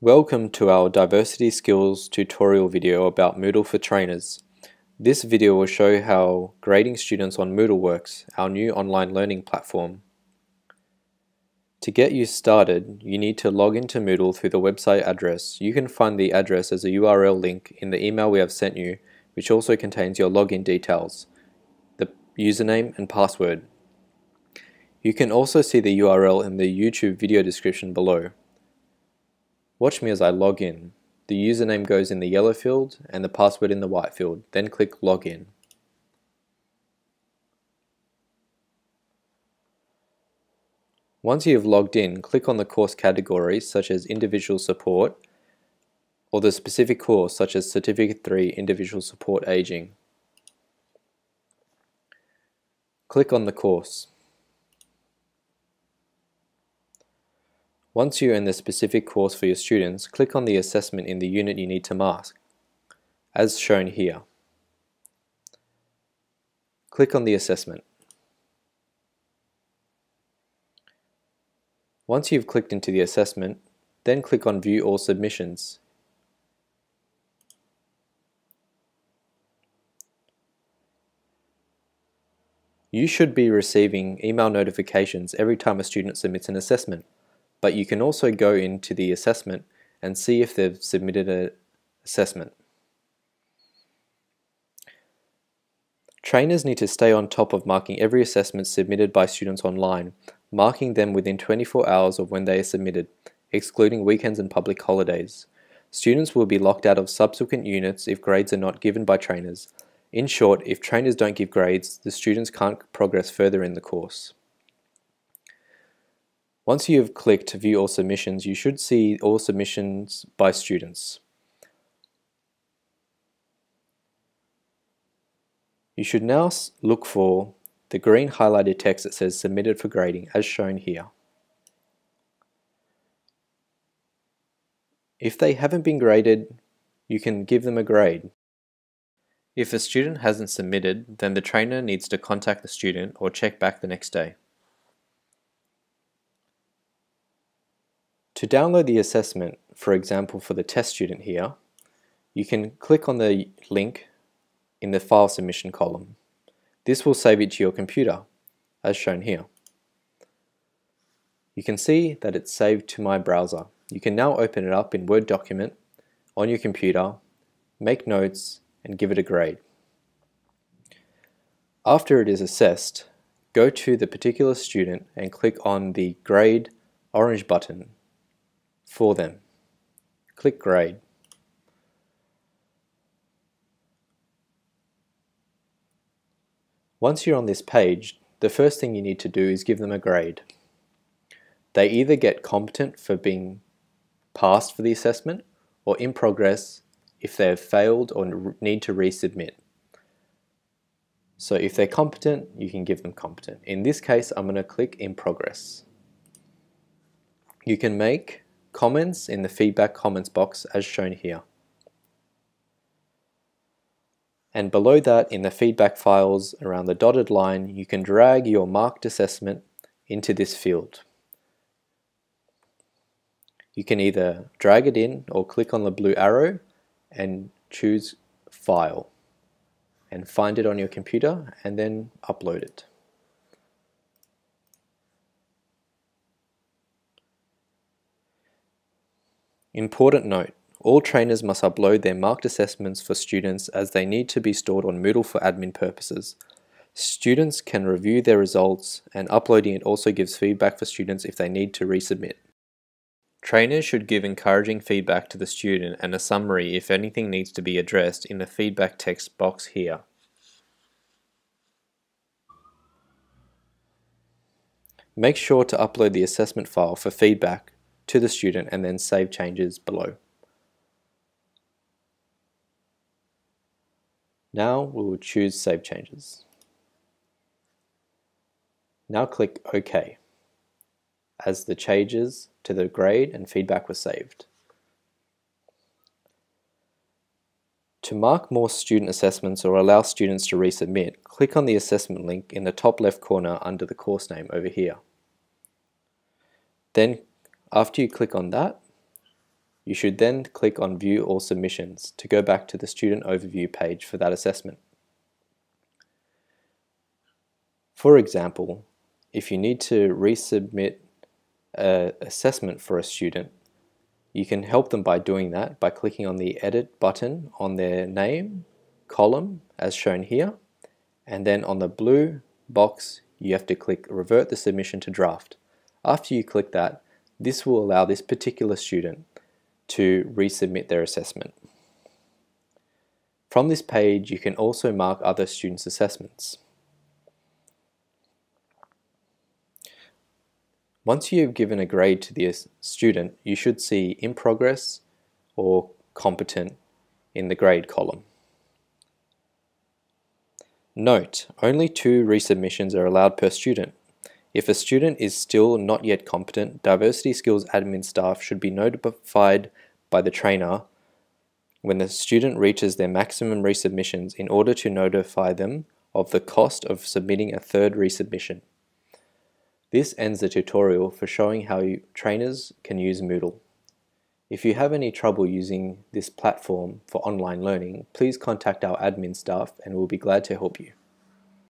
Welcome to our Diversity Skills tutorial video about Moodle for Trainers. This video will show how grading students on Moodle works, our new online learning platform. To get you started, you need to log into Moodle through the website address. You can find the address as a URL link in the email we have sent you, which also contains your login details, the username and password. You can also see the URL in the YouTube video description below. Watch me as I log in. The username goes in the yellow field and the password in the white field, then click Login. Once you have logged in, click on the course categories such as Individual Support or the specific course such as Certificate 3 Individual Support Aging. Click on the course. Once you're in the specific course for your students, click on the assessment in the unit you need to mark, as shown here. Click on the assessment. Once you've clicked into the assessment, then click on View All Submissions. You should be receiving email notifications every time a student submits an assessment. But you can also go into the assessment and see if they've submitted an assessment. Trainers need to stay on top of marking every assessment submitted by students online, marking them within 24 hours of when they are submitted, excluding weekends and public holidays. Students will be locked out of subsequent units if grades are not given by trainers. In short, if trainers don't give grades, the students can't progress further in the course. Once you have clicked View All Submissions, you should see all submissions by students. You should now look for the green highlighted text that says Submitted for Grading, as shown here. If they haven't been graded, you can give them a grade. If a student hasn't submitted, then the trainer needs to contact the student or check back the next day. To download the assessment, for example for the test student here, you can click on the link in the file submission column. This will save it to your computer, as shown here. You can see that it's saved to my browser. You can now open it up in Word document on your computer, make notes, and give it a grade. After it is assessed, go to the particular student and click on the Grade orange button for them. Click Grade. Once you're on this page, the first thing you need to do is give them a grade. They either get competent for being passed for the assessment or in progress if they have failed or need to resubmit. So if they're competent, you can give them competent. In this case, I'm going to click in progress. You can make comments in the feedback comments box as shown here. And below that, in the feedback files around the dotted line, you can drag your marked assessment into this field. You can either drag it in or click on the blue arrow and choose File and find it on your computer and then upload it. Important note, all trainers must upload their marked assessments for students as they need to be stored on Moodle for admin purposes. Students can review their results, and uploading it also gives feedback for students if they need to resubmit. Trainers should give encouraging feedback to the student and a summary if anything needs to be addressed in the feedback text box here. Make sure to upload the assessment file for feedback to the student and then save changes below. Now we will choose Save Changes. Now click OK, as the changes to the grade and feedback were saved. To mark more student assessments or allow students to resubmit, click on the assessment link in the top left corner under the course name over here. Then after you click on that, You should then click on View All Submissions to go back to the student overview page for that assessment. For example, if you need to resubmit an assessment for a student, you can help them by doing that by clicking on the Edit button on their name column as shown here, and then on the blue box you have to click Revert the submission to draft. After you click that, this will allow this particular student to resubmit their assessment. From this page, you can also mark other students' assessments. Once you have given a grade to the student, you should see In Progress or Competent in the grade column. Note, only 2 resubmissions are allowed per student. If a student is still not yet competent, Diversity Skills admin staff should be notified by the trainer when the student reaches their maximum resubmissions in order to notify them of the cost of submitting a 3rd resubmission. This ends the tutorial for showing how trainers can use Moodle. If you have any trouble using this platform for online learning, please contact our admin staff and we'll be glad to help you.